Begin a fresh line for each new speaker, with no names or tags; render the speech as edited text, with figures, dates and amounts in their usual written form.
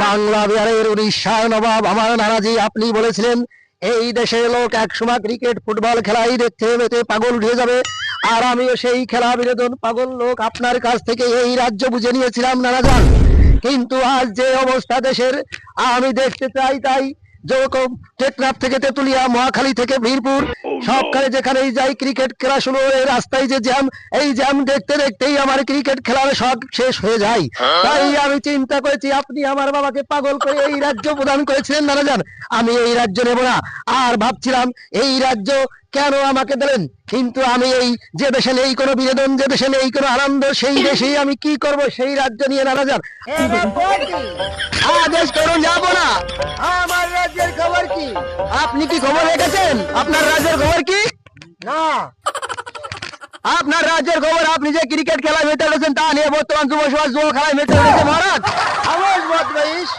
বাংলা বিহারের উড়িষ্যার নবাব আমার নানাজি আপনি বলেছিলেন এই দেশের লোক একসময় ক্রিকেট ফুটবল খেলাই দেখতে মেতে পাগল হয়ে যাবে, আর আমিও সেই খেলা বিনোদন পাগল লোক আপনার কাছ থেকে এই রাজ্য বুঝে নিয়েছিলাম নানাজান। কিন্তু আজ যে অবস্থা দেশের আমি দেখতে চাই তাই যেরকম টেকনাফ থেকে তেতুলিয়া, মহাখালী থেকে বীরপুর সবখানে যেখানেই যাই ক্রিকেট খেলা শুরু হয়ে রাস্তায় যে জ্যাম, এই জ্যাম দেখতে দেখতেই আমার ক্রিকেট খেলার শখ শেষ হয়ে যায়। তাই আমি চিন্তা করেছি আপনি আমার বাবাকে পাগল করে এই রাজ্য প্রদান করেছিলেন নানাজান, আমি এই রাজ্য নেব না। আর ভাবছিলাম এই রাজ্য কেন আমাকে দিলেন, কিন্তু আমি এই যে দেশে নেই কোনো বিনোদন, যে দেশে নেই কোনো আনন্দ, সেই দেশেই আমি কি করব সেই রাজ্য নিয়ে নানাজান আদেশ করুন, যাবো না। আমার রাজ্যের খবর কি? আপনি কি খবর রেখেছেন? আপনার রাজ্যের খবর কি? না, আপনার রাজ্যের খবর আপনি যে ক্রিকেট খেলায় মেতে রয়েছেন তা নিয়ে বর্তমান যুব সমাজ জুয়া খেলায় মেতে রয়েছে মহারাজ। আওয়াজ বদমাইশ।